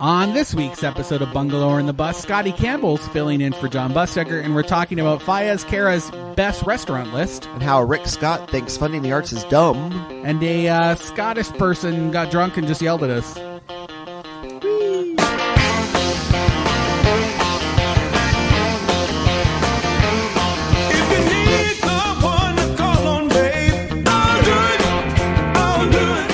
On this week's episode of Bungalower in the Bus, Scottie Campbell's filling in for John Busdeker, and we're talking about Fayez Kara's best restaurant list. And how Rick Scott thinks funding the arts is dumb. And a Scottish person got drunk and just yelled at us.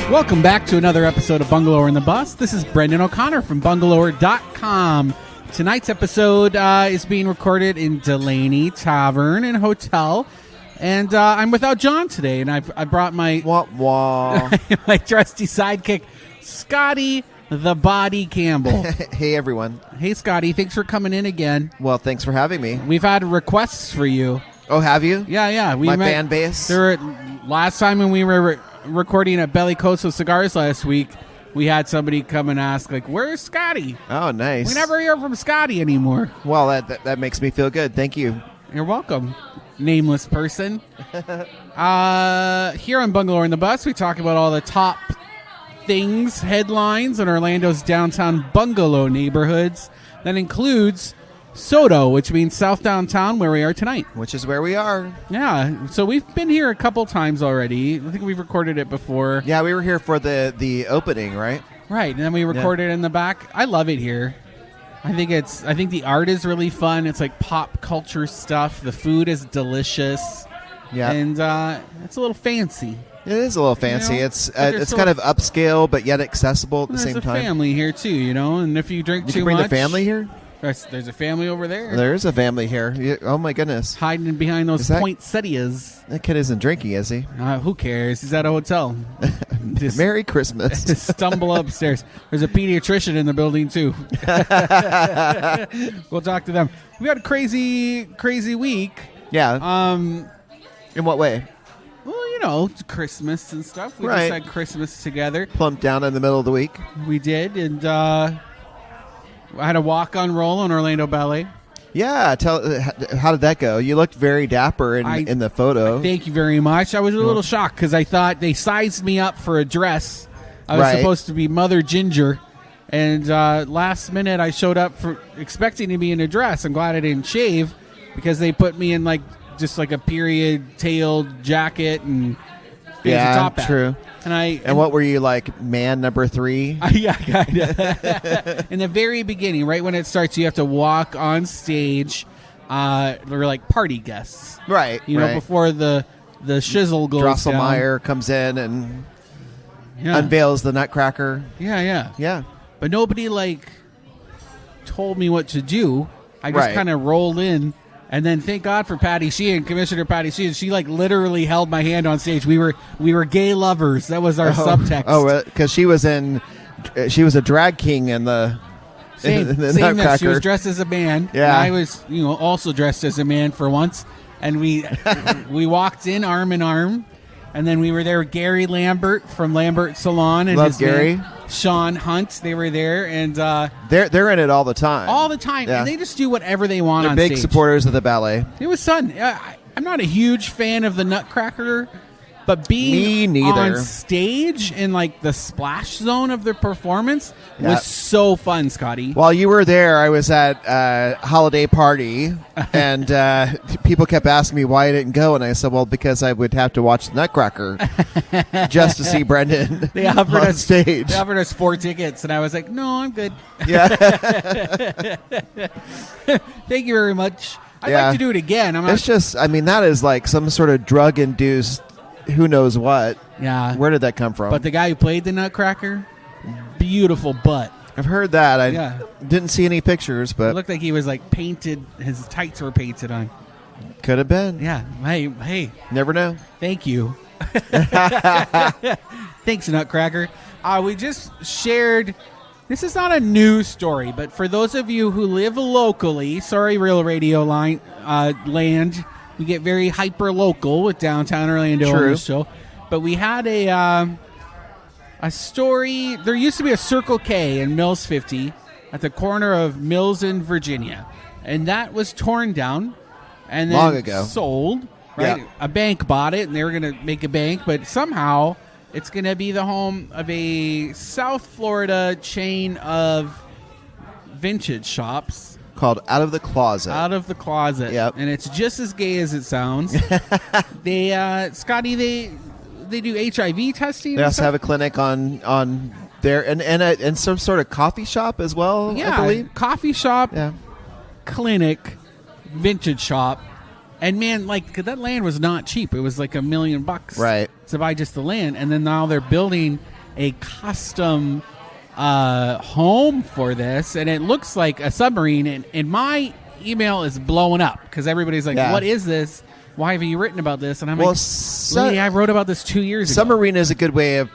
Welcome back to another episode of Bungalower in the Bus. This is Brendan O'Connor from Bungalower.com. Tonight's episode is being recorded in Delaney Tavern and Hotel. And I'm without John today, and I brought my my trusty sidekick, Scotty the Body Campbell. Hey, everyone. Hey, Scotty. Thanks for coming in again. Well, thanks for having me. We've had requests for you. Oh, have you? Yeah. My fan base? Last time when we were recording at Belly Coastal Cigars last week, we had somebody come and ask, like, where's Scotty? Oh, nice. We never hear from Scotty anymore. Well, that makes me feel good. Thank you. You're welcome, nameless person. Here on Bungalower in the Bus, we talk about all the top things, headlines in Orlando's downtown bungalow neighborhoods. That includes SoDo, which means South Downtown, where we are tonight. Which is where we are. Yeah, so we've been here a couple times already. I think we've recorded it before. Yeah, we were here for the opening, right? Right, and then we recorded in the back. I love it here. I think the art is really fun. It's like pop culture stuff. The food is delicious. Yeah. And it's a little fancy. It is a little fancy. You know, it's kind of upscale, but yet accessible at the same time. There's a family here, too, you know, and if you drink too much... You can bring the family here? There's a family over there. There is a family here. Oh, my goodness. Hiding behind those poinsettias. That kid isn't drinking, is he? Who cares? He's at a hotel. Merry Christmas. Just stumble upstairs. There's a pediatrician in the building, too. We'll talk to them. We had a crazy week. Yeah. In what way? Well, you know, Christmas and stuff. We just had Christmas together. Plumped down in the middle of the week. We did, and I had a walk-on roll on Orlando Ballet. Yeah, how did that go? You looked very dapper in the photo. Thank you very much. I was a little shocked because I thought they sized me up for a dress. I was supposed to be Mother Ginger, and last minute I showed up for expecting to be in a dress. I'm glad I didn't shave because they put me in just like a period-tailed jacket and fancy top hat. True. And what were you, like, man number 3? Yeah, kind of. In the very beginning, right when it starts, you have to walk on stage. We're like party guests. Right. You know, before the shizzle goes Drosselmeyer down. comes in and unveils the Nutcracker. Yeah. But nobody, told me what to do. I just kind of rolled in. And then thank God for Patty Sheehan, Commissioner Patty Sheehan. She literally held my hand on stage. We were gay lovers. That was our subtext. Oh, because she was a drag king in the same Nutcracker. She was dressed as a man. Yeah, and I was also dressed as a man for once. And we walked in arm in arm. And then we were there with Gary Lambert from Lambert Salon and his Gary. man, Sean Hunt. They were there, and they're in it all the time. Yeah. And they just do whatever they want on stage. They're big supporters of the ballet. It was fun. I'm not a huge fan of the Nutcracker, but being on stage in the splash zone of the performance was so fun, Scotty. While you were there, I was at a holiday party, and people kept asking me why I didn't go, and I said, well, because I would have to watch the Nutcracker just to see Brendan on stage. They offered us 4 tickets, and I was like, no, I'm good. Yeah. Thank you very much. I'd like to do it again. That is like some sort of drug-induced who knows what. Yeah. Where did that come from? But the guy who played the Nutcracker, beautiful butt. I've heard that. I didn't see any pictures, but... It looked like he was painted, his tights were painted on. Could have been. Yeah. Hey. Never know. Thank you. Thanks, Nutcracker. We just shared... This is not a news story, but for those of you who live locally, sorry, Real Radio land... We get very hyper-local with downtown Orlando on this show. But we had a story. There used to be a Circle K in Mills 50 at the corner of Mills and Virginia. And that was torn down and then long ago sold. Right? Yeah. A bank bought it, and they were going to make a bank. But somehow it's going to be the home of a South Florida chain of vintage shops called Out of the Closet. Out of the Closet. Yep. And it's just as gay as it sounds. They, Scotty, they do HIV testing. They also have a clinic on there and some sort of coffee shop as well. Yeah, I believe coffee shop, yeah. clinic, vintage shop. And man, like, 'cause that land was not cheap. It was like $1 million right to buy just the land, and then now they're building a custom home for this, and it looks like a submarine. And my email is blowing up because everybody's like, "What is this? Why have you written about this?" And I'm like, "Lady, I wrote about this 2 years ago." Submarine is a good way of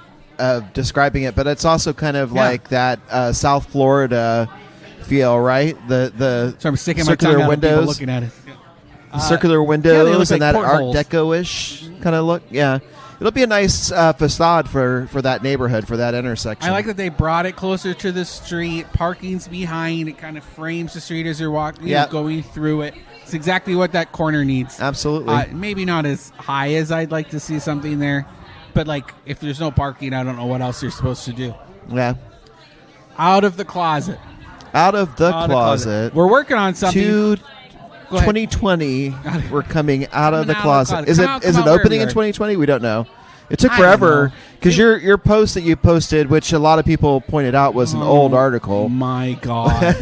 describing it, but it's also kind of like that South Florida feel, right? The so I'm sticking circular my tongue windows, out people looking at it. Circular windows like and that portholes. Art Deco-ish kind of look. Yeah, it'll be a nice facade for that neighborhood, for that intersection. I like that they brought it closer to the street. Parking's behind. It kind of frames the street as you're walking, going through it. It's exactly what that corner needs. Absolutely. Maybe not as high as I'd like to see something there, but like if there's no parking, I don't know what else you're supposed to do. Yeah. Out of the closet. Out of the closet. We're working on something. 2020, we're coming out of the closet. Is it Come is it out opening in wherever you 2020? We don't know. It took I don't forever know. because your post that you posted, which a lot of people pointed out was an old article, My God.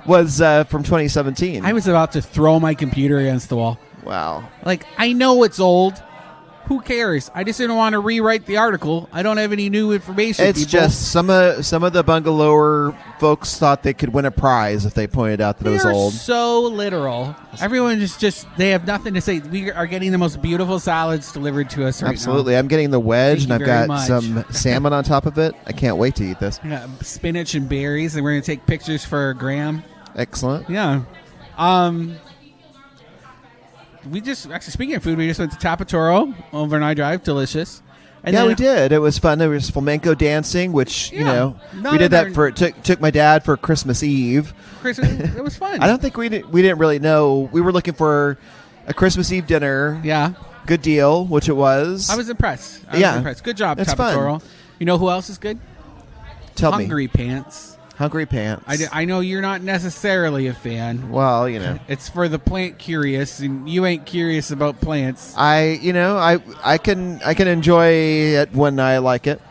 was from 2017. I was about to throw my computer against the wall. Wow. Like, I know it's old. Who cares? I just didn't want to rewrite the article. I don't have any new information. It's people. just some of the Bungalower folks thought they could win a prize if they pointed out that it was They're old. so literal. Everyone just they have nothing to say. We are getting the most beautiful salads delivered to us right Absolutely. now. I'm getting the wedge, Thank and you I've very got much. some salmon on top of it. I can't wait to eat this. We got spinach and berries, and we're going to take pictures for Graham. Excellent. Yeah. We just, actually, speaking of food, we just went to Tapatoro overnight drive. Delicious. And yeah, then- we did. It was fun. There was flamenco dancing, which, Yeah. we did that for, took my dad for Christmas Eve. It was fun. I don't think we didn't really know. We were looking for a Christmas Eve dinner. Yeah. Good deal, which it was. I was impressed. I was impressed. Good job, It's Tapatoro. fun. You know who else is good? Tell Hungry me. Pants. Hungry Pants. I know you're not necessarily a fan. Well, It's for the plant curious, and you ain't curious about plants. I can enjoy it when I like it.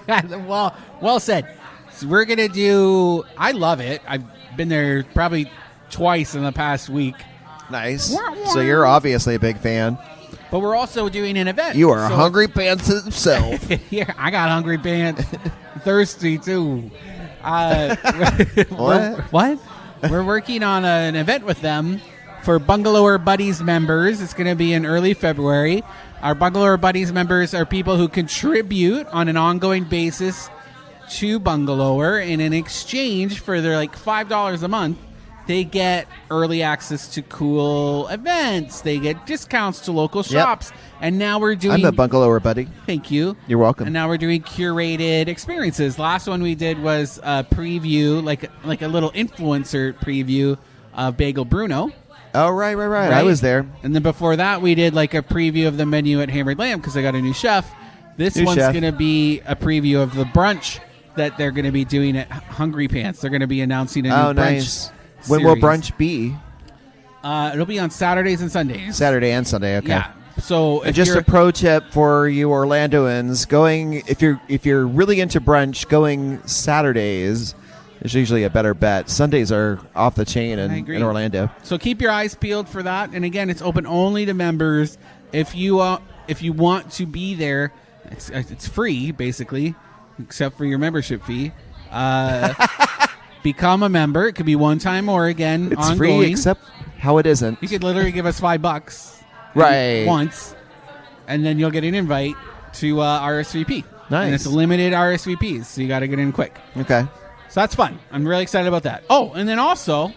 Well said. So we're going to do... I love it. I've been there probably twice in the past week. Nice. Wah, wah. So you're obviously a big fan. But we're also doing an event. You are Hungry Pants himself. Yeah, I got hungry pants. Thirsty, too. What? We're working on an event with them for Bungalower Buddies members. It's going to be in early February. Our Bungalower Buddies members are people who contribute on an ongoing basis to Bungalower, and in exchange for their $5 a month, they get early access to cool events. They get discounts to local shops. And now we're doing... I'm a Bungalower buddy. Thank you. You're welcome. And now we're doing curated experiences. Last one we did was a preview, like a little influencer preview of Bagel Bruno. Oh, right. I was there. And then before that, we did a preview of the menu at Hammered Lamb because I got a new chef. This one's going to be a preview of the brunch that they're going to be doing at Hungry Pants. They're going to be announcing a new brunch. Nice. When will brunch be? It'll be on Saturdays and Sundays. Saturday and Sunday. Okay. Yeah. So and just a pro tip for you Orlandoans: if you're really into brunch, going Saturdays is usually a better bet. Sundays are off the chain in Orlando. So keep your eyes peeled for that. And again, it's open only to members. If you want to be there, it's free basically, except for your membership fee. Become a member. It could be one time or again it's ongoing. Free, except how it isn't. You could literally give us $5 right once, and then you'll get an invite to RSVP. Nice. And it's limited RSVPs, so you got to get in quick. Okay. So that's fun. I'm really excited about that. Oh, and then also,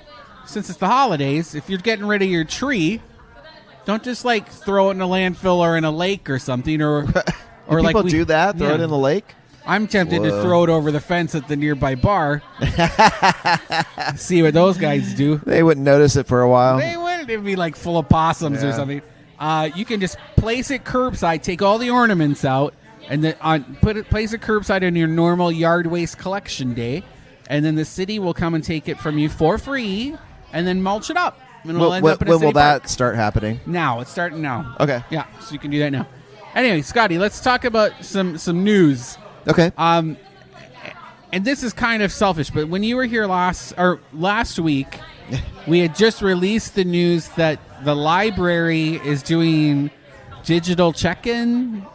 since it's the holidays, if you're getting rid of your tree, don't just throw it in a landfill or in a lake or something, or people do that. Throw it in the lake. I'm tempted to throw it over the fence at the nearby bar. See what those guys do. They wouldn't notice it for a while. They wouldn't. It'd be full of possums or something. You can just place it curbside, take all the ornaments out, and then place it curbside on your normal yard waste collection day. and then the city will come and take it from you for free, and then mulch it up. And it'll When end up in a city will park. that start happening? Now. It's starting now. Okay. Yeah, so you can do that now. Anyway, Scotty, let's talk about some news. Okay. And this is kind of selfish, but when you were here last week, we had just released the news that the library is doing digital check-in.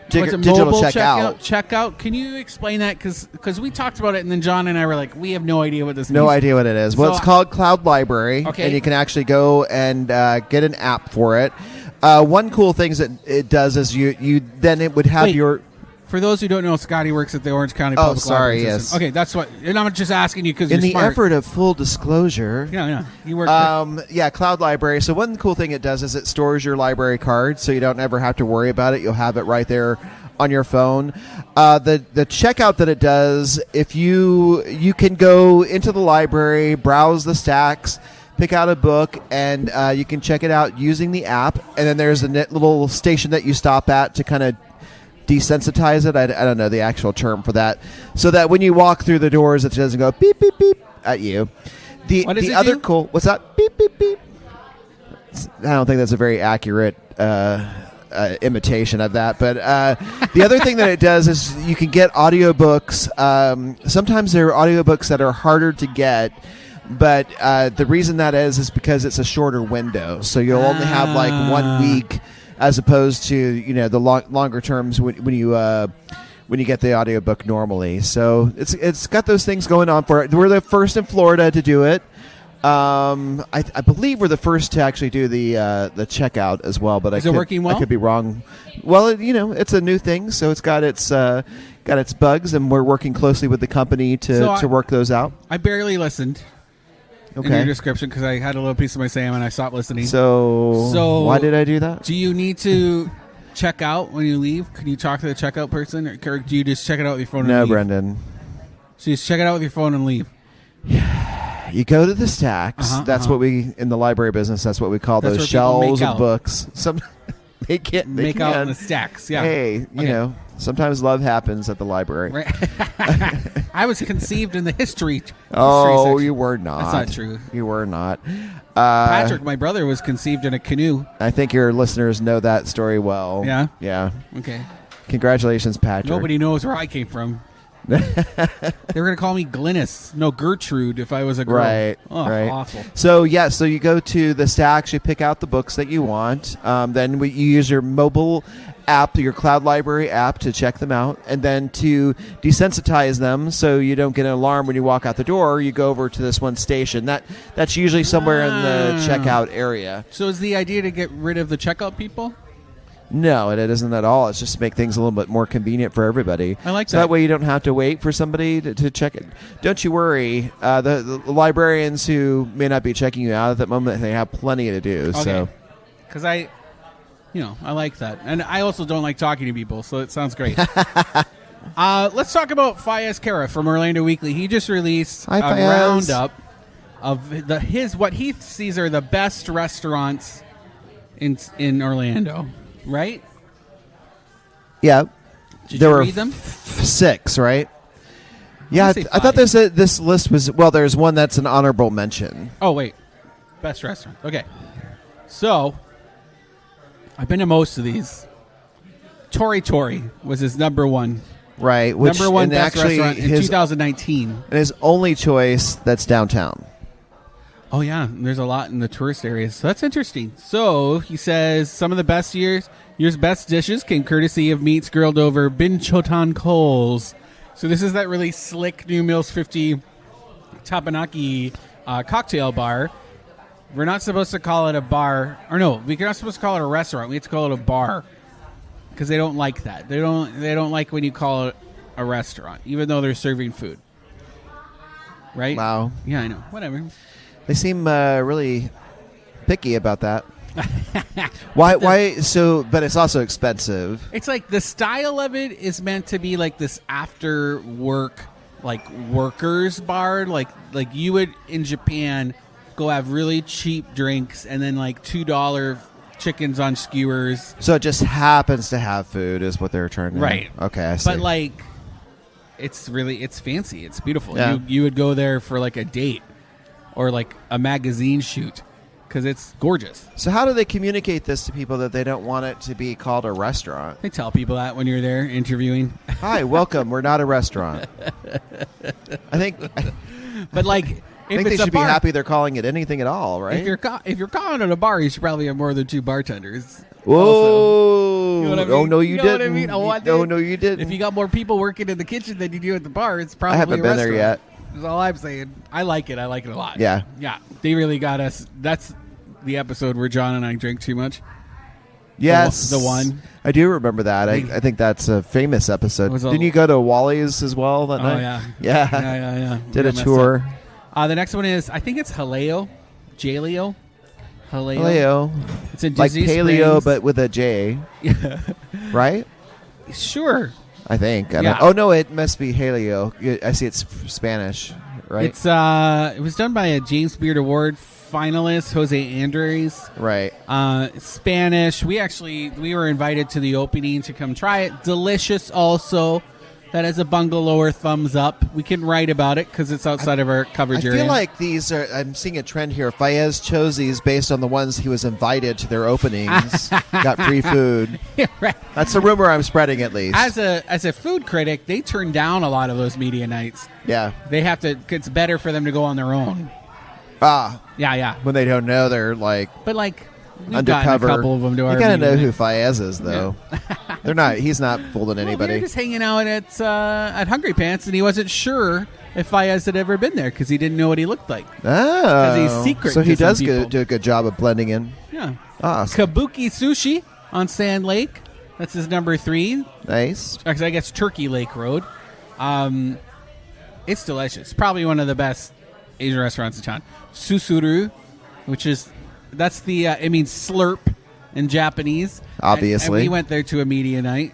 Digital Mobile checkout. Checkout. Can you explain that? Because we talked about it, and then John and I were like, we have no idea what this means. No idea what it is. Well, So- it's called Cloud Library, Okay. and you can actually go and get an app for it. One cool thing that it does is you then it would have Wait. your... For those who don't know, Scotty works at the Orange County Oh, Public Library sorry, yes. System. Okay, that's what... And I'm just asking you because In you're the smart. effort of full disclosure... Yeah. You work... Yeah, Cloud Library. So one cool thing it does is it stores your library card, so you don't ever have to worry about it. You'll have it right there on your phone. The checkout that it does, if you can go into the library, browse the stacks, pick out a book, and you can check it out using the app. And then there's a little station that you stop at to kind of desensitize it. I don't know the actual term for that, so that when you walk through the doors, it doesn't go beep beep beep at you. What does The it other do? cool, what's that? Beep beep beep. I don't think that's a very accurate imitation of that, but the other thing that it does is you can get audiobooks. Sometimes there are audiobooks that are harder to get, but the reason that is because it's a shorter window, so you'll only have like 1 week as opposed to the longer terms when you get the audiobook normally. So it's got those things going on for it. We're the first in Florida to do it. I believe we're the first to actually do the checkout as well. But Is it working well? I could be wrong. Well, it's a new thing, so it's got its bugs, and we're working closely with the company to work those out. I barely listened in your description because I had a little piece of my salmon and I stopped listening. So why did I do that? Do you need to check out when you leave? Can you talk to the checkout person, or do you just check it out with your phone and No, leave? Brendan. So you just check it out with your phone and leave. You go to the stacks. That's what we in the library business. That's what we call That's those where people shelves make of out. books. Some they can't they Make out can. in the stacks. Yeah. Hey, Okay. sometimes love happens at the library. Right. I was conceived in the history. Oh, section. you were not. That's not true. You were not. Patrick, my brother, was conceived in a canoe. I think your listeners know that story well. Yeah? Yeah. Okay. Congratulations, Patrick. Nobody knows where I came from. They were going to call me Glynis. No, Gertrude if I was a girl. Right. Oh, right. awful. So you go to the stacks, you pick out the books that you want. Then you use your mobile app, your Cloud Library app, to check them out, and then to desensitize them so you don't get an alarm when you walk out the door. You go over to this one station. That's usually somewhere in the checkout area. So is the idea to get rid of the checkout people? No, it isn't at all. It's just to make things a little bit more convenient for everybody. I like so that. that way you don't have to wait for somebody to check it. Don't you worry. The librarians who may not be checking you out at that moment, they have plenty to do. Okay. So Because I like that. And I also don't like talking to people, so it sounds great. Let's talk about Fayez Kara from Orlando Weekly. He just released Hi, a Fayez. roundup of what he sees are the best restaurants in Orlando, right? yeah, Did there you were read them? 6, right? Yeah, say I thought 5. this list was there's one that's an honorable mention. Oh, wait. Best restaurant. Okay. So, I've been to most of these. Tori was his number one. Right, which Number one and best actually restaurant in 2019. and his only choice that's downtown. Oh, yeah. There's a lot in the tourist areas. So that's interesting. So he says some of the best year's best dishes came courtesy of meats grilled over Binchotan coals. So this is that really slick New Mills 50 Tapanaki cocktail bar. We're not supposed to call it a bar. Or no, we're not supposed to call it a restaurant. We have to call it a bar. Because they don't like that. They don't like when you call it a restaurant, even though they're serving food. Right? Wow. Yeah, I know. Whatever. They seem really picky about that. Why? So, but it's also expensive. It's like the style of it is meant to be like this after work, like workers bar. Like you would in Japan go have really cheap drinks and then like $2 chickens on skewers. So it just happens to have food, is what they're trying to. Right. Okay, I see. But like it's fancy. It's beautiful. Yeah. You would go there for like a date or like a magazine shoot because it's gorgeous. So how do they communicate this to people that they don't want it to be called a restaurant? They tell people that when you're there interviewing. Hi, welcome. We're not a restaurant. I think But like, I if think it's they a should bar, be happy they're calling it anything at all, right? if you're calling it a bar, you should probably have more than 2 bartenders. Whoa! Also. You know what I mean? Oh no, you know didn't. What I mean? Oh, I No, did. no, you didn't. If you got more people working in the kitchen than you do at the bar, it's probably I haven't a been there restaurant. yet. That's all I'm saying. I like it. I like it a lot. Yeah. Yeah. They really got us. That's the episode where John and I drink too much. Yes, The one. I do remember that. I think that's a famous episode. Didn't you go to Wally's as well that night? yeah. Yeah. Yeah. Did We a got messed tour. up. The next one is, I think it's Jaleo. Jaleo. Paleo. It's in Like Disney paleo, Springs. but with a J, Yeah. right? Sure. I think. I Yeah. don't, oh, no, it must be Haleo. I see it's Spanish, right? It's it was done by a James Beard Award finalist, Jose Andres. Right. Spanish. We were invited to the opening to come try it. Delicious also. That is a Bungalower thumbs up. We can write about it because it's outside of our coverage I area. feel like these are, I'm seeing a trend here. Fayez chose these based on the ones he was invited to their openings, got free food. Right. That's a rumor I'm spreading at least. As a food critic, they turn down a lot of those media nights. Yeah. They have to, it's better for them to go on their own. Yeah. When they don't know, they're like But like, we've undercover. gotten a couple of them to our You gotta media know who night. Fayez is, though. They're not. He's not fooling Well, we anybody. were just hanging out at Hungry Pants, and he wasn't sure if Fayez had ever been there because he didn't know what he looked like. Oh, he's secret so to he some does people. do a good job of blending in. Yeah. Awesome. Kabuki Sushi on Sand Lake. That's his number 3. Nice. Actually, I guess Turkey Lake Road. It's delicious. Probably one of the best Asian restaurants in town. Susuru, that's the it means slurp in Japanese. Obviously. and we went there to a media night.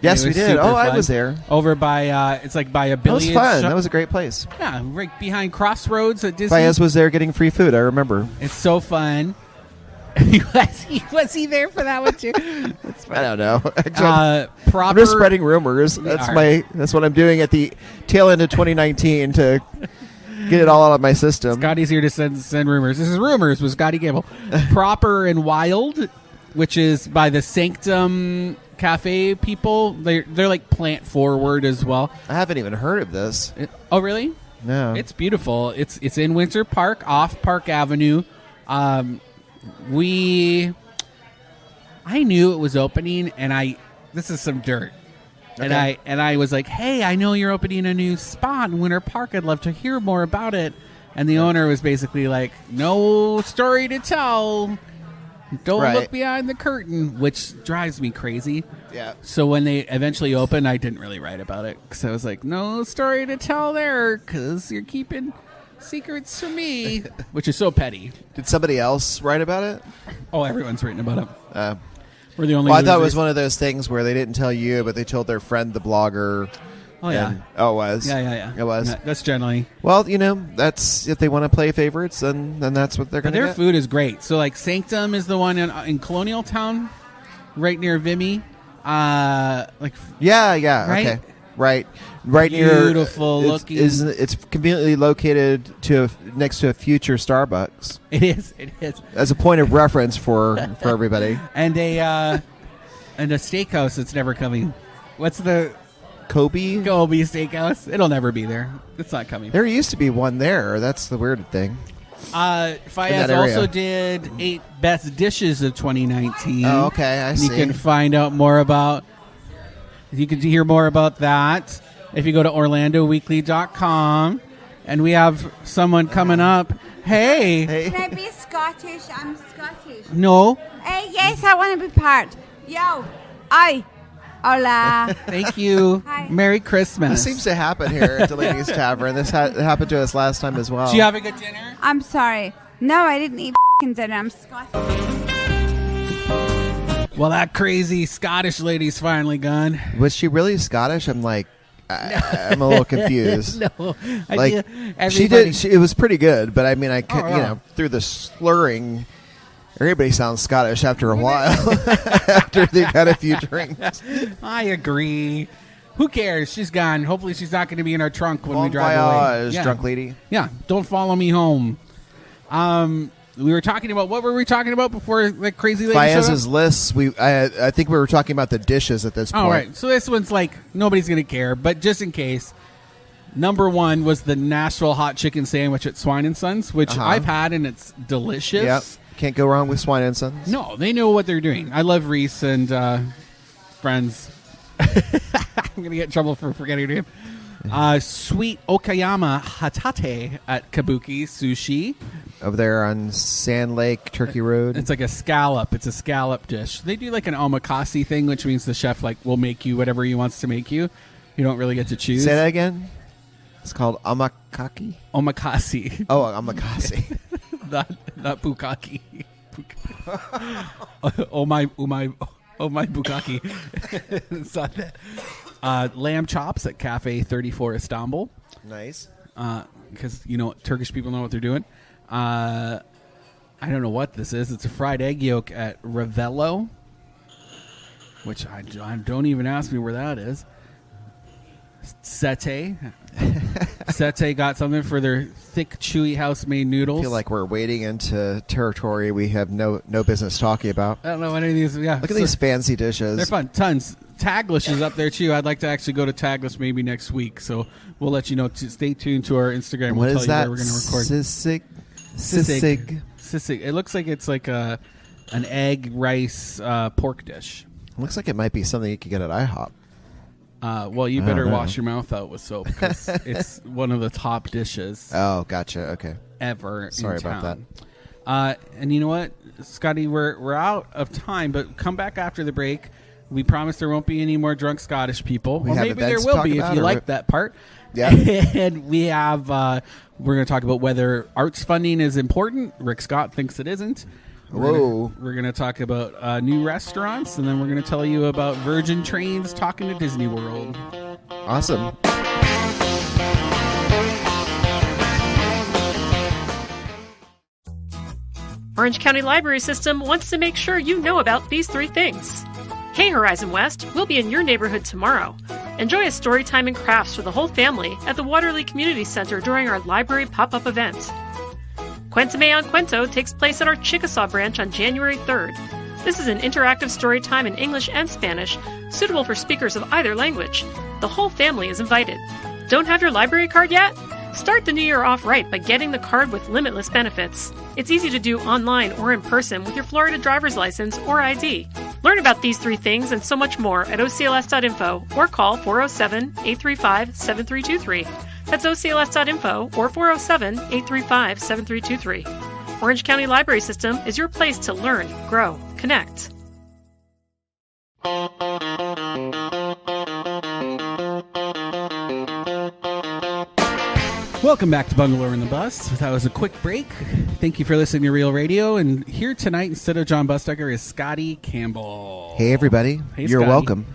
Yes, It we was did. super Oh, I fun. was there. Over by it's like by a That was billiard fun. shop. That was a great place. Yeah, right behind Crossroads at Disney. Fayez was there getting free food. I remember. It's so fun. was he there for that one too? I don't know. I'm Proper. just spreading rumors. That's are. That's what I'm doing at the tail end of 2019 to get it all out of my system. Scotty's here to send rumors. This is Rumors with Scottie Campbell. Proper and Wild, which is by the Sanctum Cafe people. They're like plant forward as well. I haven't even heard of this. Oh, really? No. It's beautiful. It's in Windsor Park, off Park Avenue. I knew it was opening, and this is some dirt. Okay. And I was like, hey, I know you're opening a new spot in Winter Park. I'd love to hear more about it. And the owner was basically like, no story to tell. Don't Right. look behind the curtain, which drives me crazy. Yeah. So when they eventually opened, I didn't really write about it because I was like, no story to tell there because you're keeping secrets from me, which is so petty. Did somebody else write about it? Oh, everyone's written about it. Uh, We're the only well, I thought it was losers. one of those things where they didn't tell you, but they told their friend, the blogger. Oh, yeah. And, it was. Yeah. It was. Yeah, that's generally. Well, that's if they want to play favorites, then that's what they're But going to their get. food is great. So, like, Sanctum is the one in Colonial Town, right near Vimy. Yeah, Right? okay. Right near. Beautiful looking. It's conveniently located next to a future Starbucks. It is. As a point of reference for everybody. And a steakhouse that's never coming. What's the Kobe? Kobe Steakhouse? It'll never be there. It's not coming. There used to be one there. That's the weird thing. Fayez area. also did 8 best dishes of 2019. Oh, okay. I see. You can find out more about. You can hear more about that if you go to OrlandoWeekly.com. And we have someone coming up. Hey. Can I be Scottish? I'm Scottish. No. Yes, I want to be part. Yo. Aye. Hola. Thank you. Hi. Merry Christmas. This seems to happen here at Delaney's Tavern. This happened to us last time as well. Did you have a good dinner? I'm sorry. No, I didn't eat dinner. I'm Scottish. Well, that crazy Scottish lady's finally gone. Was she really Scottish? I'm like, I'm a little confused. No. Like Everybody- she did. It was pretty good, but I mean, I could, yeah. through the slurring, everybody sounds Scottish after a while. After they've had a few drinks. I agree. Who cares? She's gone. Hopefully she's not going to be in our trunk when we Bon drive voyage, away. drunk lady. Yeah, don't follow me home. We were talking about, what were we talking about before the crazy lady showed up? Fayez's lists. I think we were talking about the dishes at this point. Oh, right. So this one's like, nobody's going to care, but just in case, number one was the Nashville hot chicken sandwich at Swine & Sons, which I've had, and it's delicious. Yep. Can't go wrong with Swine & Sons. No, they know what they're doing. I love Reese and friends. I'm going to get in trouble for forgetting your name. Sweet Okayama Hatate at Kabuki Sushi. Over there on Sand Lake, Turkey Road. It's like a scallop. It's a scallop dish. They do like an omakase thing, which means the chef will make you whatever he wants to make you. You don't really get to choose. Say that again? It's called omakaki? Omakase. Oh, omakase. not bukkake. Oh my bukkake. It's not that. Lamb chops at Cafe 34 Istanbul. Nice. Because Turkish people know what they're doing. I don't know what this is. It's a fried egg yolk at Ravello, which I don't even ask me where that is. Sete. Sete got something for their thick, chewy house-made noodles. I feel like we're wading into territory we have no business talking about. I don't know what any of these. Yeah, Look at these fancy dishes. They're fun. Tons. Taglish is up there too. I'd like to actually go to Taglish maybe next week, so we'll let you know. Stay tuned to our Instagram. What we'll is tell that? You where we're going to record. Sisig. Sisig. It looks like it's like an egg rice pork dish. Looks like it might be something you could get at IHOP. Well, you better wash your mouth out with soap because it's one of the top dishes. Oh, gotcha. Okay. Ever. Sorry in town. about that. And you know what, Scotty, we're out of time, but come back after the break. We promise there won't be any more drunk Scottish people. We or have maybe there events to will talk be about, if you or like that part. Yeah. And we have we're going to talk about whether arts funding is important. Rick Scott thinks it isn't. We're going to talk about new restaurants, and then we're going to tell you about Virgin Trains talking to Disney World. Awesome. Orange County Library System wants to make sure you know about these 3 things. Hey Horizon West, we'll be in your neighborhood tomorrow. Enjoy a story time and crafts for the whole family at the Waterley Community Center during our library pop-up event. Cuéntame on Cuento takes place at our Chickasaw branch on January 3rd. This is an interactive story time in English and Spanish, suitable for speakers of either language. The whole family is invited. Don't have your library card yet? Start the new year off right by getting the card with limitless benefits. It's easy to do online or in person with your Florida driver's license or ID. Learn about these 3 things and so much more at ocls.info or call 407-835-7323. That's ocls.info or 407-835-7323. Orange County Library System is your place to learn, grow, connect. Welcome back to Bungalower in the Bus. That was a quick break. Thank you for listening to Real Radio. And here tonight, instead of John Busdeker, is Scottie Campbell. Hey, everybody. Hey, You're Scotty. welcome.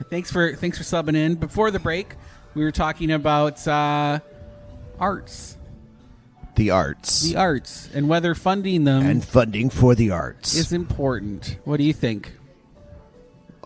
Thanks for subbing in. Before the break, we were talking about arts. The arts. And whether funding them And funding for the arts. is important. What do you think?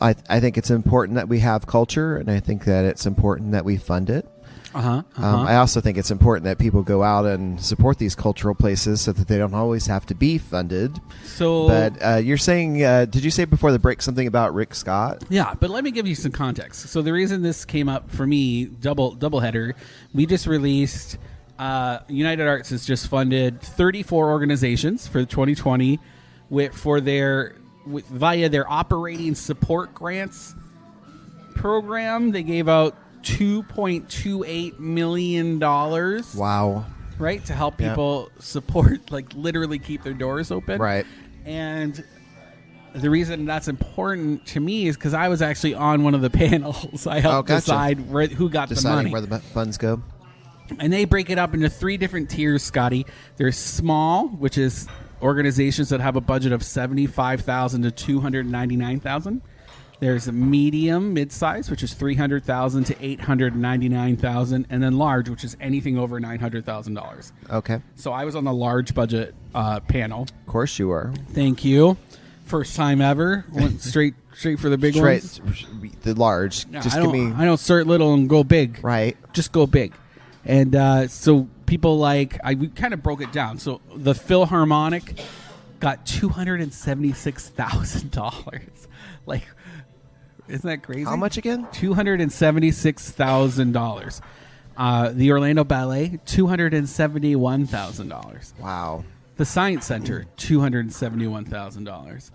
I think it's important that we have culture, and I think that it's important that we fund it. I also think it's important that people go out and support these cultural places so that they don't always have to be funded. But you're saying, did you say before the break something about Rick Scott? Yeah, but let me give you some context. So the reason this came up for me, double header, we just released United Arts has just funded 34 organizations for 2020 via their operating support grants program. They gave out $2.28 million. Wow. Right? To help people support, literally keep their doors open. Right. And the reason that's important to me is because I was actually on one of the panels. I helped decide who got the money. Where the funds go. And they break it up into 3 different tiers, Scotty. There's small, which is organizations that have a budget of $75,000 to $299,000. There's a medium, mid-size, which is $300,000 to $899,000, and then large, which is anything over $900,000. Okay. So I was on the large budget panel. Of course you are. Thank you. First time ever. Went straight for the big ones. The large. No, Just I give me don't start little and go big. right. Just go big. And so people we kind of broke it down. So the Philharmonic got $276,000. Like, isn't that crazy? How much again? $276,000. The Orlando Ballet, $271,000. Wow. The Science Center, $271,000.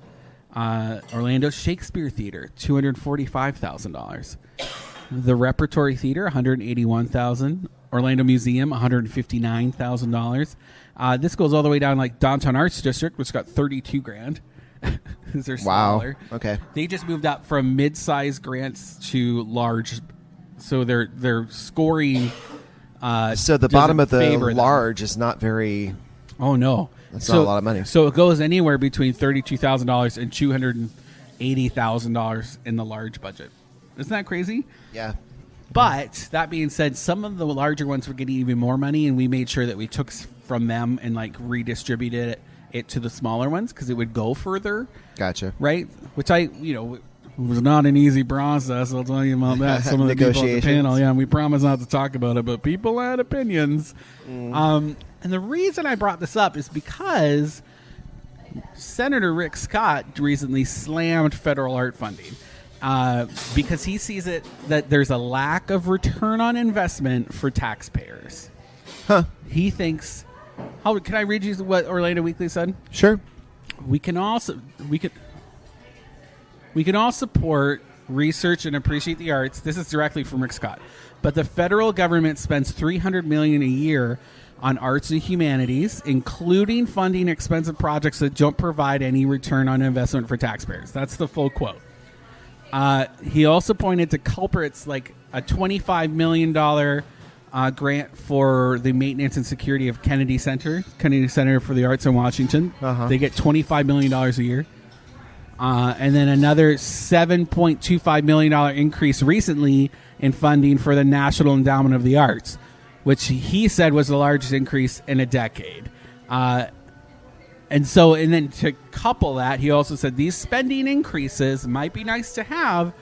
Orlando Shakespeare Theater, $245,000. The Repertory Theater, $181,000. Orlando Museum, $159,000. This goes all the way down like Downtown Arts District, which got $32,000. They're smaller. Wow. Okay. They just moved up from mid-size grants to large, so they're scoring. So the bottom of the favor them. large is not very. Oh no, That's not a lot of money. So it goes anywhere between $32,000 and $280,000 in the large budget. Isn't that crazy? Yeah. But that being said, some of the larger ones were getting even more money, and we made sure that we took from them and like redistributed it to the smaller ones because it would go further. Gotcha. Right? Which was not an easy process. I'll tell you about that. Some of the people at the panel, and we promised not to talk about it, but people had opinions. And the reason I brought this up is because Senator Rick Scott recently slammed federal art funding because he sees it that there's a lack of return on investment for taxpayers. Huh. He thinks. Can I read you what Orlando Weekly said? Sure. We can all support research and appreciate the arts. This is directly from Rick Scott. But the federal government spends $300 million a year on arts and humanities, including funding expensive projects that don't provide any return on investment for taxpayers. That's the full quote. He also pointed to culprits like a $25 million grant for the maintenance and security of Kennedy Center for the Arts in Washington. They get $25 million a year. And then another $7.25 million increase recently in funding for the National Endowment of the Arts, which he said was the largest increase in a decade. And then to couple that, he also said these spending increases might be nice to have,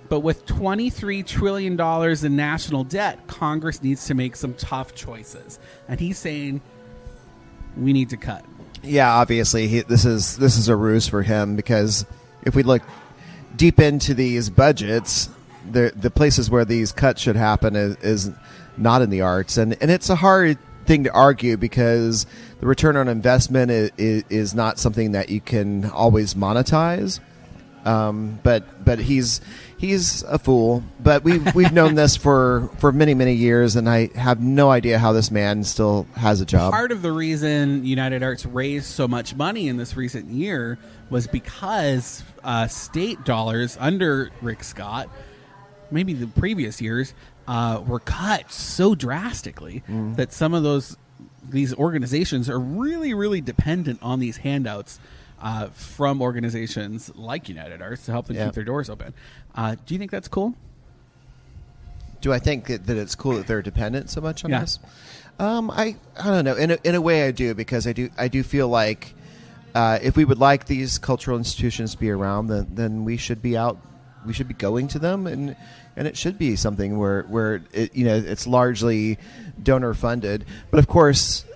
but with $23 trillion in national debt, Congress needs to make some tough choices. And he's saying we need to cut. Yeah, obviously, this is a ruse for him because if we look deep into these budgets, the places where these cuts should happen is not in the arts. And it's a hard thing to argue because the return on investment is not something that you can always monetize. But he's a fool. But we've known this for many years, and I have no idea how this man still has a job. Part of the reason United Arts raised so much money in this recent year was because state dollars under Rick Scott, maybe the previous years, were cut so drastically that some of these organizations are really dependent on these handouts from organizations like United Arts to help them keep their doors open. Do you think that's cool? Do I think that it's cool that they're dependent so much on this? I don't know. In a way, I do, because I do feel like if we would like these cultural institutions to be around, then we should be out. We should be going to them, and it should be something where it's largely donor funded. But of course,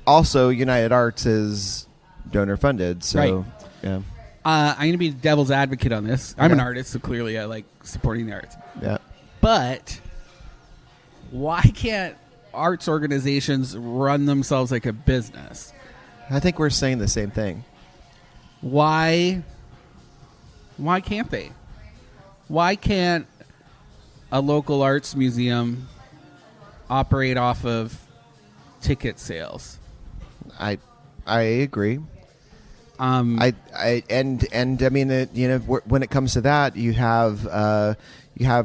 also United Arts is donor funded. So right. Yeah. I'm going to be devil's advocate on this. I'm an artist, so clearly I like supporting the arts. Yeah. But why can't arts organizations run themselves like a business? I think we're saying the same thing. Why can't they? Why can't a local arts museum operate off of ticket sales? I agree. I mean, when it comes to that, you have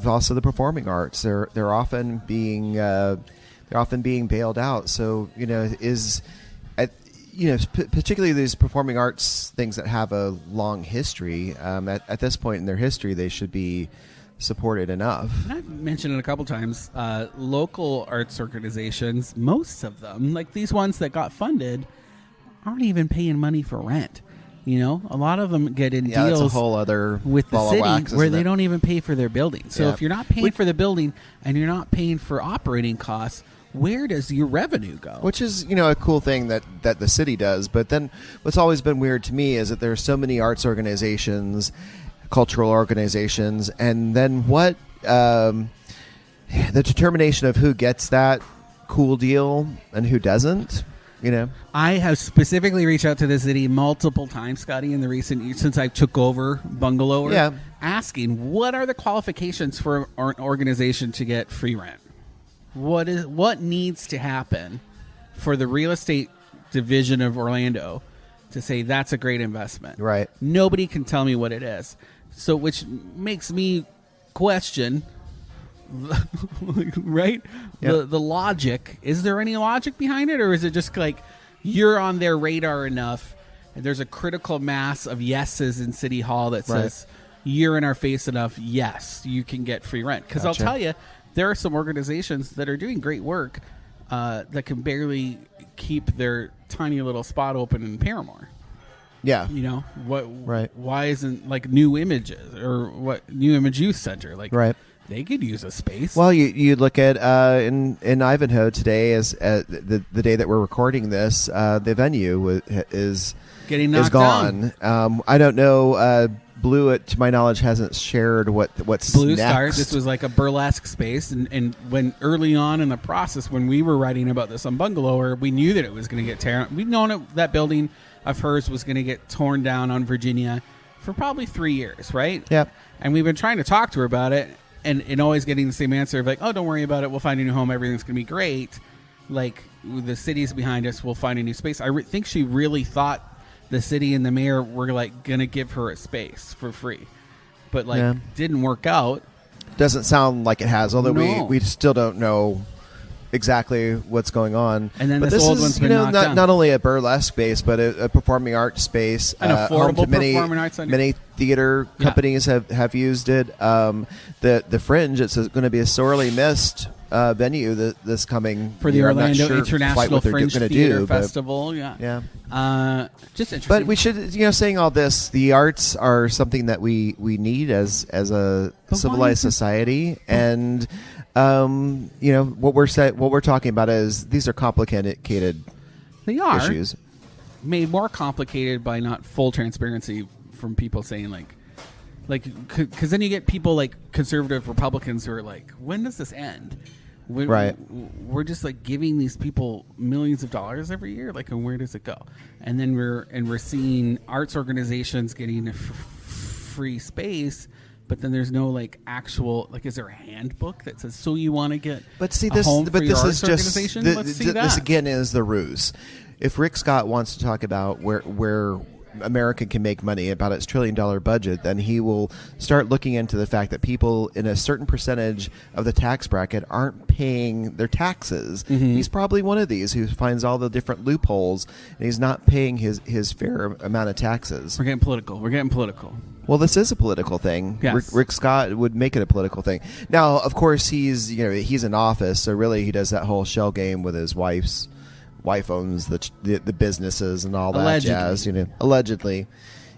also the performing arts. They're often being bailed out. So particularly these performing arts things that have a long history. At this point in their history, they should be supported enough. And I've mentioned it a couple times. Local arts organizations, most of them, like these ones that got funded, aren't even paying money for rent. You know, a lot of them get in Yeah, deals that's a whole other with the ball of city wax, where isn't they it? don't even pay for their building. So Yeah. if you're not paying for the building and you're not paying for operating costs, where does your revenue go? Which is, a cool thing that the city does. But then what's always been weird to me is that there are so many arts organizations, cultural organizations, and then what the determination of who gets that cool deal and who doesn't, I have specifically reached out to the city multiple times, Scotty, in the recent years since I took over Bungalower, asking what are the qualifications for an organization to get free rent? What needs to happen for the real estate division of Orlando to say that's a great investment? Right. Nobody can tell me what it is. So, which makes me question, right? Yep. The logic. Is there any logic behind it, or is it just like you're on their radar enough and there's a critical mass of yeses in City Hall that says you're in our face enough, yes, you can get free rent? Because Gotcha. I'll tell you, there are some organizations that are doing great work that can barely keep their tiny little spot open in Paramore. Yeah. Why isn't like New Images or what New Image Youth Center like? Right. They could use a space. Well, you look at in Ivanhoe today, as the day that we're recording this, the venue is gone. I don't know. Blue, to my knowledge, hasn't shared what's Blue next. Star. This was like a burlesque space, and when early on in the process, when we were writing about this on Bungalower, we knew that it was going to get torn. We'd known that building of hers was going to get torn down on Virginia for probably 3 years, right? Yep. And we've been trying to talk to her about it, and always getting the same answer of like, oh, don't worry about it. We'll find a new home. Everything's going to be great. Like, the city's behind us. We'll find a new space. I think she really thought the city and the mayor were like going to give her a space for free, but didn't work out. Doesn't sound like it has, although No. we still don't know exactly what's going on. And then but this old is, one's been knocked down. not only a burlesque space, but a performing arts space. An home affordable to many, performing arts center. many theater companies have used it. The Fringe, it's going to be a sorely missed venue this coming For the year. I'm not Orlando sure quite International what they're Fringe gonna Theater do, but- Festival. Yeah. Just interesting. But we should, saying all this, the arts are something that we need as a But civilized why society, and what we're talking about is these are complicated they are issues. made more complicated by not full transparency from people saying like because then you get people like conservative Republicans who are like, when does this end? We're just like giving these people millions of dollars every year, like, and where does it go? And then we're seeing arts organizations getting a free space, but then there's no like actual like, is there a handbook that says so you want to get But see, a this home for your is arts just organization? Let's see that. this again is the ruse. If Rick Scott wants to talk about where America can make money about its $1 trillion budget, then he will start looking into the fact that people in a certain percentage of the tax bracket aren't paying their taxes. Mm-hmm. He's probably one of these who finds all the different loopholes, and he's not paying his fair amount of taxes. We're getting political. Well, this is a political thing. Yes. Rick Scott would make it a political thing. Now, of course, he's in office, so really he does that whole shell game with his wife's. Wife owns the businesses and all that Allegedly. jazz, allegedly,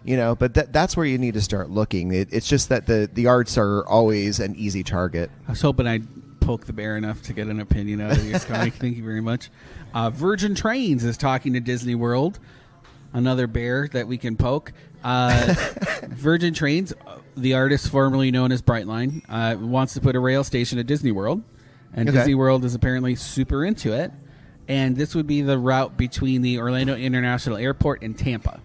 but that's where you need to start looking. It's just that the arts are always an easy target. I was hoping I'd poke the bear enough to get an opinion out of you, Scotty. Thank you very much. Virgin Trains is talking to Disney World. Another bear that we can poke. Virgin Trains, the artist formerly known as Brightline, wants to put a rail station at Disney World. And Okay. Disney World is apparently super into it. And this would be the route between the Orlando International Airport and Tampa.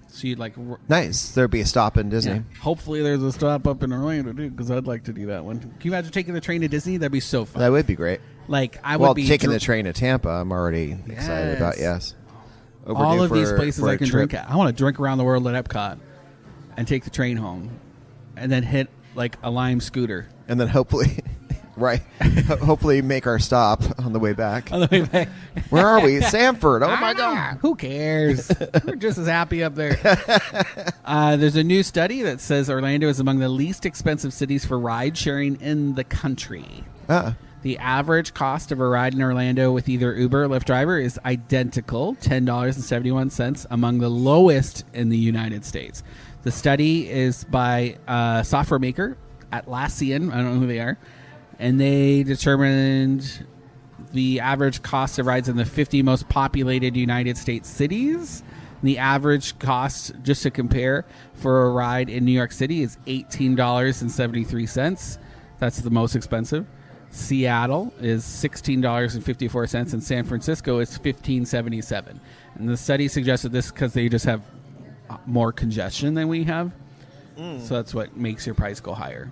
So you'd like... Nice. There'd be a stop in Disney. Yeah. Hopefully there's a stop up in Orlando, too, because I'd like to do that one. Can you imagine taking the train to Disney? That'd be so fun. That would be great. Like, I Well, would be... taking the train to Tampa, I'm already excited about. Yes. Overdue all of these for- places for a I can trip. drink at. I want to drink around the world at Epcot and take the train home and then hit, like, a Lime scooter. And then hopefully... Right. Hopefully make our stop on the way back. On the way back. Where are we? Sanford. Oh, my Ah, God. Who cares? We're just as happy up there. There's a new study that says Orlando is among the least expensive cities for ride sharing in the country. The average cost of a ride in Orlando with either Uber or Lyft driver is identical, $10.71, among the lowest in the United States. The study is by a software maker, Atlassian. I don't know who they are. And they determined the average cost of rides in the 50 most populated United States cities. The average cost, just to compare, for a ride in New York City is $18.73. That's the most expensive. Seattle is $16.54, and San Francisco is $15.77. And the study suggested this because they just have more congestion than we have. So that's what makes your price go higher.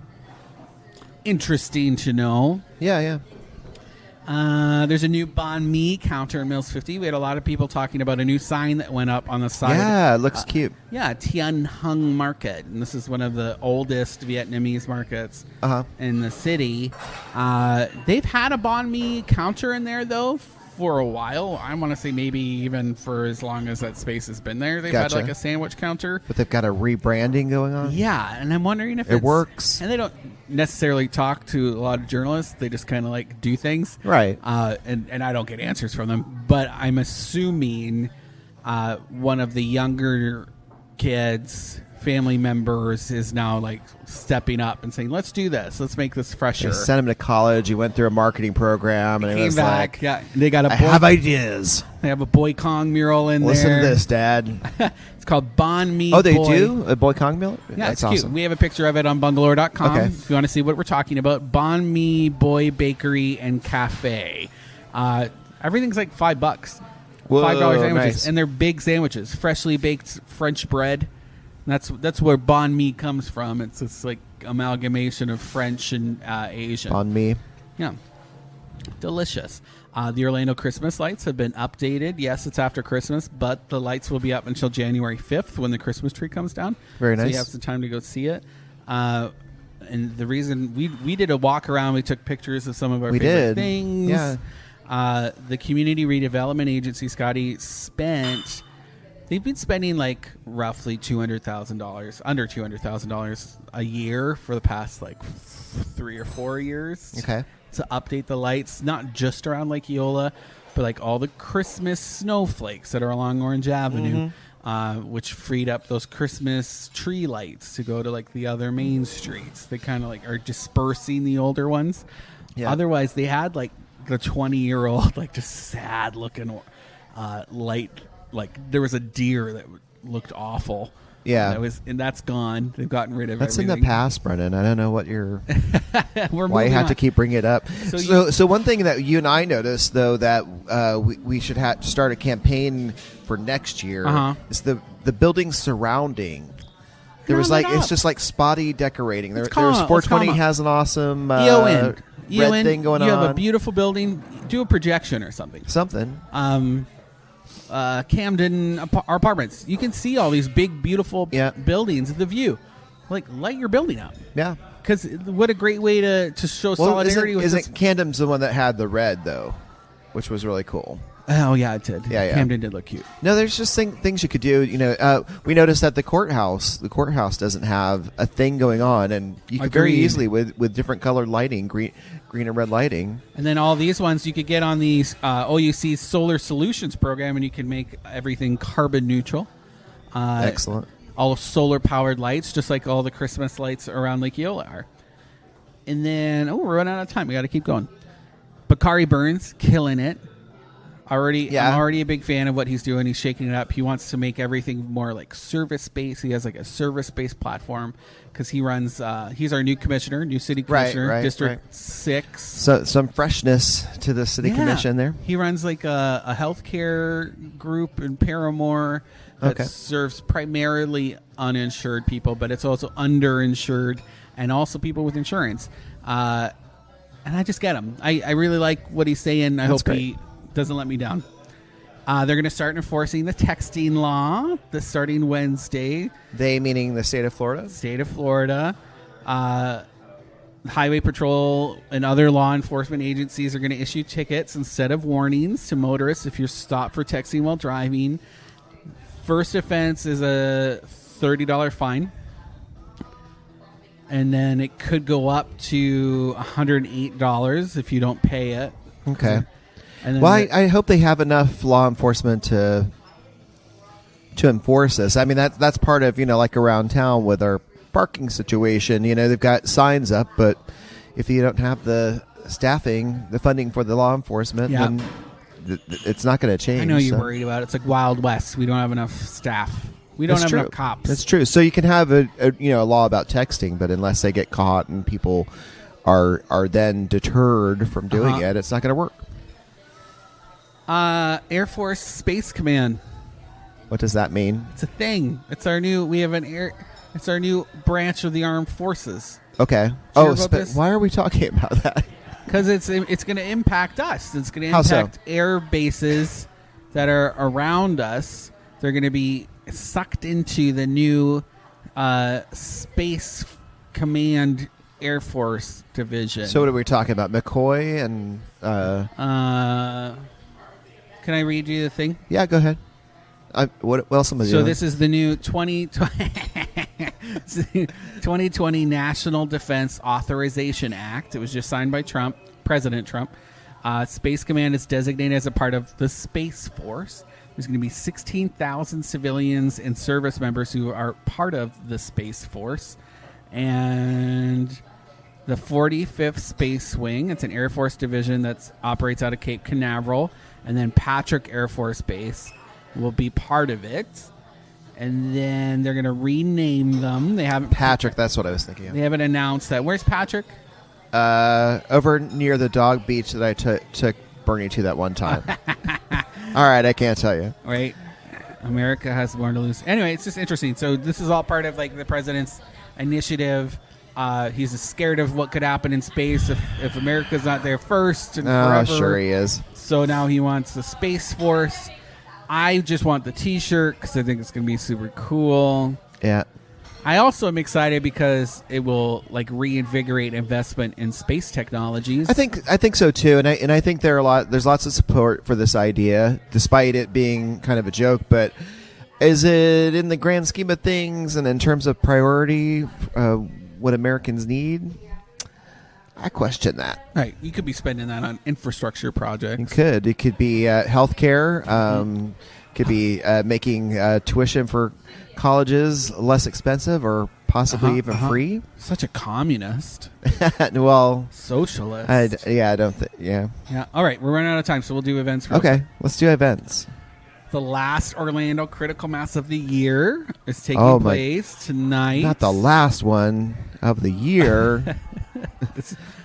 Interesting to know. Yeah. There's a new banh mi counter in Mills 50. We had a lot of people talking about a new sign that went up on the side. Yeah, it looks cute. Yeah, Tian Hung Market. And this is one of the oldest Vietnamese markets in the city. They've had a banh mi counter in there, though, for a while. I want to say maybe even for as long as that space has been there. They've had like a sandwich counter. But they've got a rebranding going on? Yeah, and I'm wondering if it works. And they don't necessarily talk to a lot of journalists. They just kind of like do things. Right. And I don't get answers from them. But I'm assuming one of the younger kids, family members, is now like stepping up and saying, let's do this. Let's make this fresher. They sent him to college. He went through a marketing program. And he came back. Like, yeah, they got I have ideas. They have a Boy Kong mural in Listen there. to this, Dad. It's called Banh Mi. Oh, they do? A Boy Kong mural? Yeah, That's it's awesome. cute. We have a picture of it on Bungalower.com. Okay. If you want to see what we're talking about. Banh Mi Boy Bakery and Cafe. Everything's like $5. Whoa, $5 sandwiches. nice. And they're big sandwiches. Freshly baked French bread. And that's where banh mi comes from. It's this like amalgamation of French and Asian. Banh mi. Yeah. Delicious. The Orlando Christmas lights have been updated. Yes, it's after Christmas, but the lights will be up until January 5th when the Christmas tree comes down. Very nice. So you have some time to go see it. And the reason we did a walk around, we took pictures of some of our favorite things. Yeah. The Community Redevelopment Agency, Scotty, they've been spending like roughly $200,000, under $200,000 a year for the past like 3 or 4 years. Okay. To update the lights, not just around Lake Eola, but like all the Christmas snowflakes that are along Orange Avenue, which freed up those Christmas tree lights to go to like the other main streets. They kind of like are dispersing the older ones. Yeah. Otherwise, they had like the 20-year-old, like just sad looking light. Like there was a deer that looked awful. Yeah. And that's gone. They've gotten rid of That's everything. in the past, Brendan. I don't know what you're... why you have to keep bringing it up. So one thing that you and I noticed, though, that we should start a campaign for next year is the building surrounding. There was like it's just like spotty decorating. There's 420 has an awesome red thing going on. You have a beautiful building. Do a projection or something. Camden apartments. You can see all these big, beautiful buildings. The view, like light your building up. Yeah, because what a great way to show solidarity. Isn't Camden's the one that had the red though, which was really cool. Oh yeah, it did. Yeah. Camden did look cute. No, there's just things you could do. You know, we noticed that the courthouse doesn't have a thing going on, and you could very easily with different colored lighting, green and red lighting. And then all these ones you could get on these OUC's Solar Solutions program, and you can make everything carbon neutral. Excellent. All solar powered lights, just like all the Christmas lights around Lake Eola are. And then we're running out of time. We got to keep going. Bakari Burns killing it. I'm already a big fan of what he's doing. He's shaking it up. He wants to make everything more like service-based. He has like a service-based platform because he runs. He's our new commissioner, new city commissioner, District 6. So some freshness to the city commission there. He runs like a healthcare group in Paramore that serves primarily uninsured people, but it's also underinsured and also people with insurance. And I just get him. I really like what he's saying. I hope he doesn't let me down. They're going to start enforcing the texting law starting Wednesday. They meaning the state of Florida? State of Florida. Highway Patrol and other law enforcement agencies are going to issue tickets instead of warnings to motorists if you're stopped for texting while driving. First offense is a $30 fine. and then it could go up to $108 if you don't pay it. Okay. And then Well, I hope they have enough law enforcement to enforce this. I mean, that's part of, like around town with our parking situation. They've got signs up, but if you don't have the staffing, the funding for the law enforcement, then it's not going to change. I know you're worried about it. It's like Wild West. We don't have enough staff. We don't have enough cops. That's true. So you can have a law about texting, but unless they get caught and people are then deterred from doing it, it's not going to work. Air Force Space Command. What does that mean? It's a thing. It's our new. We have It's our new branch of the armed forces. Okay. Why are we talking about that? Because it's going to impact us. It's going to How so? impact air bases that are around us. They're going to be sucked into the new Space Command Air Force Division. So what are we talking about? McCoy and... Can I read you the thing? Yeah, go ahead. What else am I doing? So this is the new 2020 National Defense Authorization Act. It was just signed by President Trump. Space Command is designated as a part of the Space Force. There's going to be 16,000 civilians and service members who are part of the Space Force. And the 45th Space Wing, it's an Air Force division that operates out of Cape Canaveral. And then Patrick Air Force Base will be part of it. And then they're going to rename them. They haven't... Patrick, that's what I was thinking of. They haven't announced that. Where's Patrick? Over near the dog beach that I took Bernie to that one time. All right, I can't tell you. Right. America has more to lose. Anyway, it's just interesting. So this is all part of like the president's initiative. He's scared of what could happen in space if America's not there first and forever. Sure he is. So now he wants the Space Force. I just want the T-shirt because I think it's going to be super cool. Yeah. I also am excited because it will like reinvigorate investment in space technologies. I think so too, and I think there's lots of support for this idea, despite it being kind of a joke. But is it in the grand scheme of things and in terms of priority, what Americans need? I question that. Right, you could be spending that on infrastructure projects. You could. It could be healthcare. Could be making tuition for colleges less expensive or possibly even free. Such a communist. Well, socialist. I don't think. Yeah. All right, we're running out of time, so we'll do events. Okay, let's do events. The last Orlando Critical Mass of the year is taking place tonight. Not the last one of the year.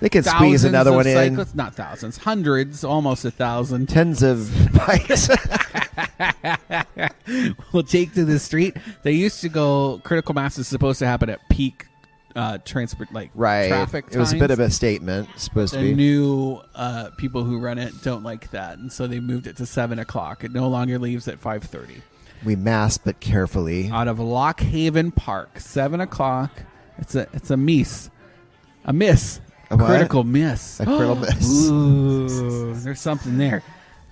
They could squeeze another one in. Not thousands, hundreds, almost 1,000. Tens of bikes. We'll take to the street. They used to go. Critical Mass is supposed to happen at peak traffic times. It was a bit of a statement. Supposed to be. The new people who run it don't like that, and so they moved it to 7:00. It no longer leaves at 5:30. We mass, but carefully. Out of Lock Haven Park, 7:00. It's a miss. A miss. A what? Critical miss. A critical miss. Ooh, there's something there.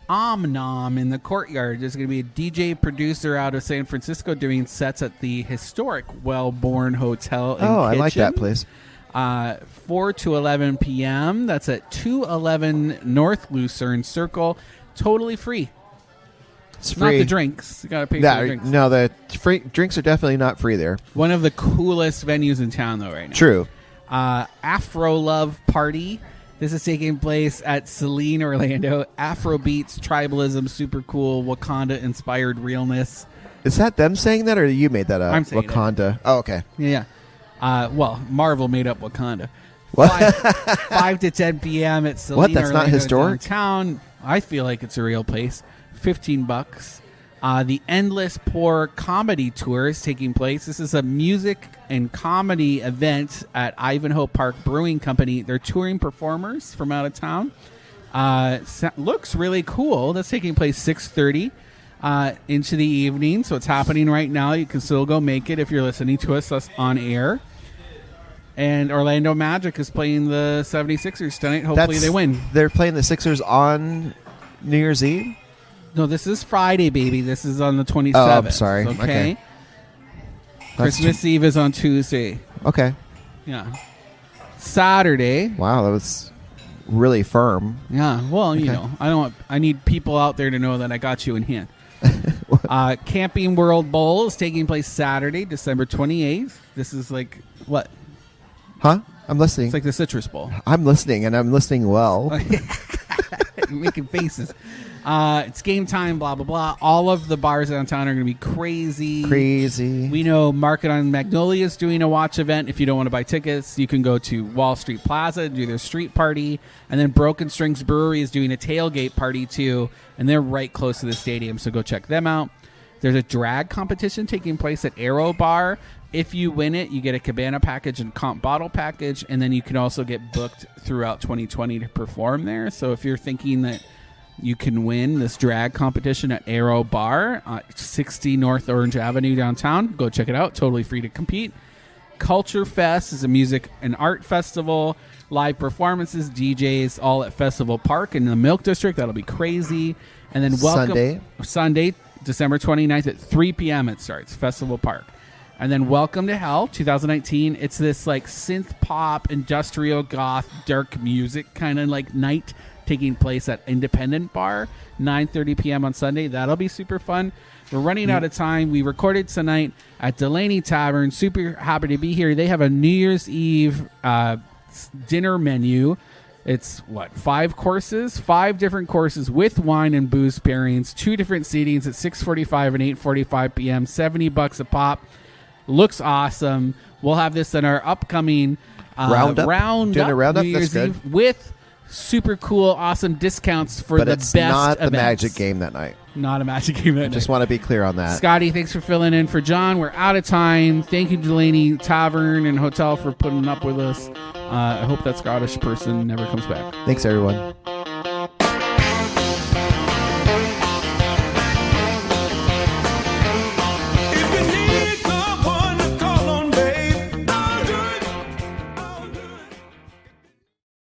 Nom in the courtyard. There's going to be a DJ producer out of San Francisco doing sets at the historic Wellborn Hotel and Kitchen. I like that place. 4 to 11 p.m. That's at 211 North Lucerne Circle. Totally free. It's free. Not the drinks. You got to pay for the drinks. No, the free drinks are definitely not free there. One of the coolest venues in town, though, right now. True. Afro Love Party. This is taking place at Celine, Orlando. Afro beats, tribalism, super cool, Wakanda-inspired realness. Is that them saying that, or you made that up? I'm saying Wakanda. Oh, okay. Yeah. Well, Marvel made up Wakanda. What? 5 to 10 p.m. at Celine, What? That's Orlando, not historic? downtown. I feel like it's a real place. $15. The Endless Pour Comedy Tour is taking place. This is a music and comedy event at Ivanhoe Park Brewing Company. They're touring performers from out of town. Looks really cool. That's taking place 6:30 into the evening. So it's happening right now. You can still go make it if you're listening to us on air. And Orlando Magic is playing the 76ers tonight. Hopefully they win. They're playing the Sixers on New Year's Eve? No, this is Friday, baby. This is on the 27th. Oh, I'm sorry. Okay. Christmas Eve is on Tuesday. Okay. Yeah. Saturday. Wow, that was really firm. Yeah. Well, you know, I need people out there to know that I got you in hand. Camping World Bowl is taking place Saturday, December 28th. This is like what? Huh? I'm listening. It's like the Citrus Bowl. I'm listening, and I'm listening well. Making faces. It's game time, blah, blah, blah. All of the bars downtown are going to be crazy. We know Market on Magnolia is doing a watch event. If you don't want to buy tickets, you can go to Wall Street Plaza, do their street party. And then Broken Strings Brewery is doing a tailgate party, too. And they're right close to the stadium, so go check them out. There's a drag competition taking place at Arrow Bar. If you win it, you get a cabana package and comp bottle package. And then you can also get booked throughout 2020 to perform there. So if you're thinking that you can win this drag competition at Arrow Bar, 60 North Orange Avenue downtown. Go check it out. Totally free to compete. Culture Fest is a music and art festival. Live performances, DJs, all at Festival Park in the Milk District. That'll be crazy. And then Sunday, December 29th at 3 p.m. it starts, Festival Park. And then Welcome to Hell 2019. It's this like synth pop, industrial goth, dark music kind of like night taking place at Independent Bar, 9:30 p.m. on Sunday. That'll be super fun. We're running out of time. We recorded tonight at Delaney Tavern. Super happy to be here. They have a New Year's Eve dinner menu. It's 5 courses, 5 different courses with wine and booze pairings, 2 different seatings at 6:45 and 8:45 p.m. $70 a pop. Looks awesome. We'll have this in our upcoming roundup New Year's Eve with super cool, awesome discounts for the best events. But it's not the Magic game that night. Not a Magic game that night. Just want to be clear on that. Scotty, thanks for filling in for John. We're out of time. Thank you, Delaney Tavern and Hotel, for putting up with us. I hope that Scottish person never comes back. Thanks, everyone.